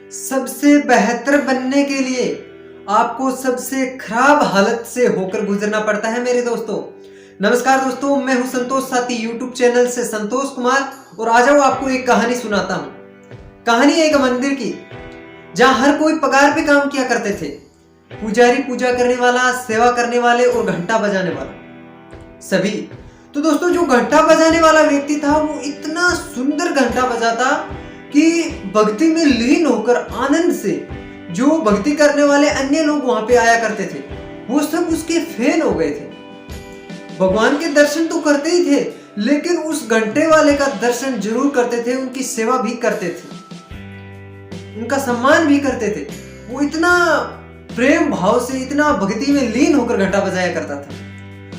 सबसे बेहतर बनने के लिए आपको सबसे खराब हालत से होकर गुजरना पड़ता है मेरे दोस्तों। नमस्कार दोस्तों, मैं हूं संतोष साथी यूट्यूब चैनल से संतोष कुमार और आ जाओ आपको एक कहानी सुनाता हूं। कहानी एक मंदिर की जहां हर कोई पगार पे काम किया करते थे। पुजारी, पूजा करने वाला, सेवा करने वाले और घंटा बजाने वाला, सभी। तो दोस्तों, जो घंटा बजाने वाला व्यक्ति था वो इतना सुंदर घंटा बजाता कि भक्ति में लीन होकर आनंद से जो भक्ति करने वाले अन्य लोग वहां पे आया करते थे वो सब उसके फैन हो गए थे। भगवान के दर्शन तो करते ही थे, लेकिन उस घंटे वाले का दर्शन जरूर करते थे, उनकी सेवा भी करते थे, उनका सम्मान भी करते थे। वो इतना प्रेम भाव से, इतना भक्ति में लीन होकर घंटा बजाया करता था।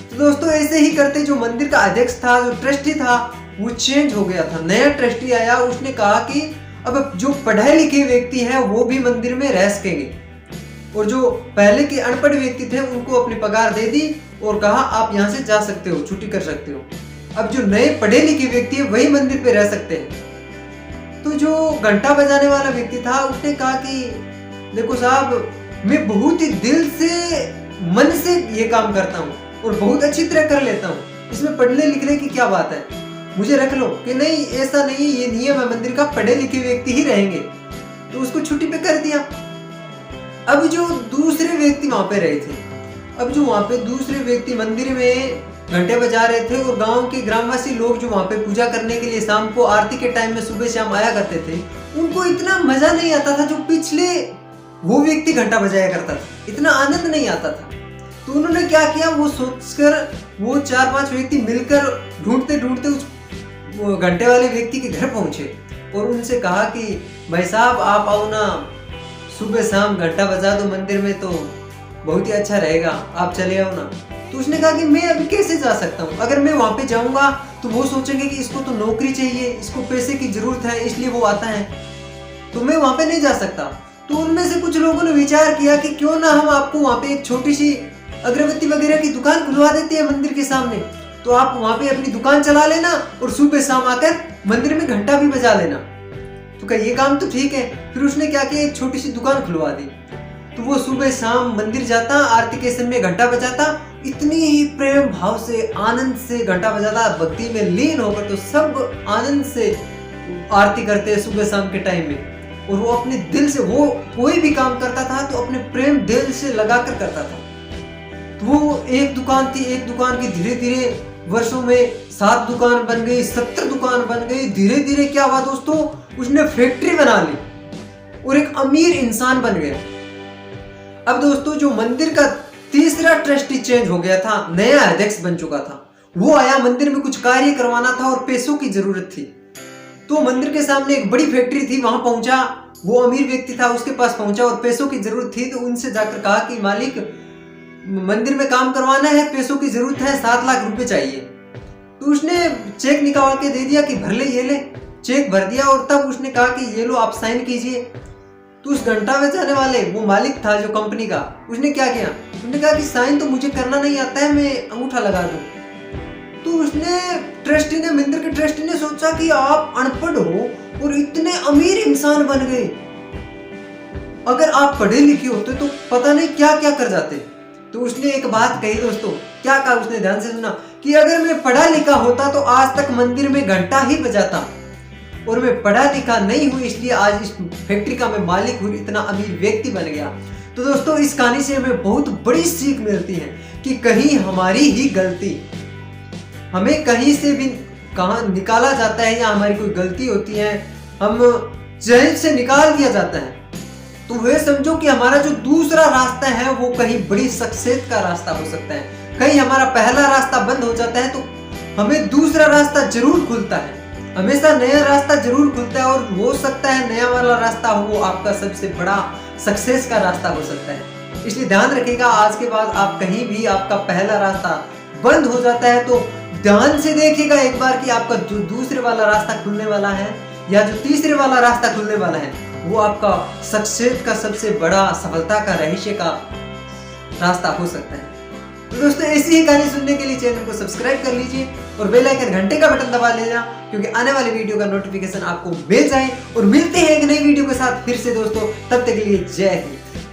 तो दोस्तों, ऐसे ही करते जो मंदिर का अध्यक्ष था, जो ट्रस्टी था, वो चेंज हो गया था। नया ट्रस्टी आया, उसने कहा कि अब जो पढ़े लिखे व्यक्ति हैं वो भी मंदिर में रह सकेंगे, और जो पहले के अनपढ़ व्यक्ति थे उनको अपनी पगार दे दी और कहा आप यहाँ से जा सकते हो, छुट्टी कर सकते हो। अब जो नए पढ़े लिखे व्यक्ति है वही मंदिर पे रह सकते हैं। तो जो घंटा बजाने वाला व्यक्ति था उसने कहा कि देखो साहब, मैं बहुत ही दिल से, मन से ये काम करता हूँ और बहुत अच्छी तरह कर लेता हूँ, इसमें पढ़ने लिखने की क्या बात है, मुझे रख लो। कि नहीं, ऐसा नहीं, ये नियम है मंदिर का, पढ़े लिखे व्यक्ति ही रहेंगे। तो उसको छुट्टी पे कर दिया। अब जो दूसरे व्यक्ति वहां पे रहे थे, अब जो वहां पे दूसरे व्यक्ति मंदिर में घंटे बजा रहे थे और गांव के ग्रामवासी लोग जो वहां पे पूजा करने के लिए शाम को आरती के टाइम में सुबह शाम आया करते थे, उनको इतना मजा नहीं आता था जो पिछले वो व्यक्ति घंटा बजाया करता था, इतना आनंद नहीं आता था। तो उन्होंने क्या किया, वो सोचकर वो 4-5 व्यक्ति मिलकर ढूंढते ढूंढते उस घंटे वाले व्यक्ति के घर पहुंचे और उनसे कहा कि भाई साहब, आप आओ ना, सुबह शाम घंटा बजा दो मंदिर में तो बहुत ही अच्छा रहेगा, आप चले आओ ना। तो उसने कहा कि मैं अभी कैसे जा सकता हूँ, अगर मैं वहां पे जाऊंगा तो वो सोचेंगे कि इसको तो नौकरी चाहिए, इसको पैसे की जरूरत है, इसलिए वो आता है, तो मैं वहां पे नहीं जा सकता। तो उनमें से कुछ लोगों ने विचार किया कि क्यों ना हम आपको वहां पे एक छोटी सी अगरबत्ती वगैरह की दुकान खुलवा देते हैं मंदिर के सामने, तो आप वहां पे अपनी दुकान चला लेना और सुबह शाम आकर मंदिर में घंटा भी बजा लेना। तो क्या ये काम तो ठीक है। फिर उसने क्या किया, एक छोटी सी दुकान खुलवा दी। तो वो सुबह शाम मंदिर जाता, आरती के समय घंटा बजाता, इतनी ही प्रेम भाव से, आनंद से घंटा बजाता, भक्ति में लीन होकर। तो सब आनंद से आरती करते हैं सुबह शाम के टाइम में, और वो अपने दिल से, वो कोई भी काम करता था तो अपने प्रेम दिल से लगाकर करता था। तो वो एक दुकान थी, एक दुकान की धीरे धीरे वर्षों में 7 दुकान बन गई, 70 दुकान बन गई। धीरे धीरे क्या हुआ दोस्तों, उसने फैक्ट्री बना ली और एक अमीर इंसान बन गया। अब दोस्तों, जो मंदिर का तीसरा ट्रस्टी चेंज हो गया था, नया अध्यक्ष बन चुका था, वो आया, मंदिर में कुछ कार्य करवाना था और पैसों की जरूरत थी। तो मंदिर के सामने एक बड़ी फैक्ट्री थी, वहां पहुंचा, वो अमीर व्यक्ति था, उसके पास पहुंचा और पैसों की जरूरत थी। तो उनसे जाकर कहा कि मालिक, मंदिर में काम करवाना है, पैसों की जरूरत है, 7 लाख रुपए चाहिए। तो उसने चेक निकाल के दे दिया कि भर ले, ये ले। चेक भर दिया और तब उसने कहा कि ये लो, आप साइन कीजिए। तो उस घंटा बजाने वाले, वो मालिक था जो कंपनी का, उसने क्या किया, उसने कहा कि साइन तो मुझे करना नहीं आता है, मैं अंगूठा लगा दूं। तो उसने, ट्रस्टी ने, मंदिर के ट्रस्टी ने सोचा कि आप अनपढ़ हो और इतने अमीर इंसान बन गए, अगर आप पढ़े लिखे होते तो पता नहीं क्या क्या कर जाते। तो उसने एक बात कही दोस्तों, क्या कहा उसने, ध्यान से सुना, कि अगर मैं पढ़ा लिखा होता तो आज तक मंदिर में घंटा ही बजाता, और मैं पढ़ा लिखा नहीं हूं इसलिए आज इस फैक्ट्री का मैं मालिक हूं, इतना अमीर व्यक्ति बन गया। तो दोस्तों, इस कहानी से हमें बहुत बड़ी सीख मिलती है कि कहीं हमारी ही गलती, हमें कहीं से भी कहाँ निकाला जाता है या हमारी कोई गलती होती है, हम जेल से निकाल दिया जाता है, तो वह समझो कि हमारा जो दूसरा रास्ता है वो कहीं बड़ी सक्सेस का रास्ता हो सकता है। कहीं हमारा पहला रास्ता बंद हो जाता है तो हमें दूसरा रास्ता जरूर खुलता है, हमेशा नया रास्ता जरूर खुलता है, और हो सकता है नया वाला रास्ता हो वो आपका सबसे बड़ा सक्सेस का रास्ता हो सकता है। इसलिए ध्यान रखिएगा, आज के बाद आप कहीं भी आपका पहला रास्ता बंद हो जाता है तो ध्यान से देखिएगा एक बार कि आपका जो दूसरे वाला रास्ता खुलने वाला है या जो तीसरे वाला रास्ता खुलने वाला है वो आपका सक्सेस का सबसे बड़ा, सफलता का, रहस्य का रास्ता हो सकता है। तो दोस्तों, ऐसी ही कहानी सुनने के लिए चैनल को सब्सक्राइब कर लीजिए और बेल आइकन घंटे का बटन दबा लेना, क्योंकि आने वाली वीडियो का नोटिफिकेशन आपको मिल जाए। और मिलते हैं एक नई वीडियो के साथ फिर से। से दोस्तों, तब तक के लिए जय हिंद।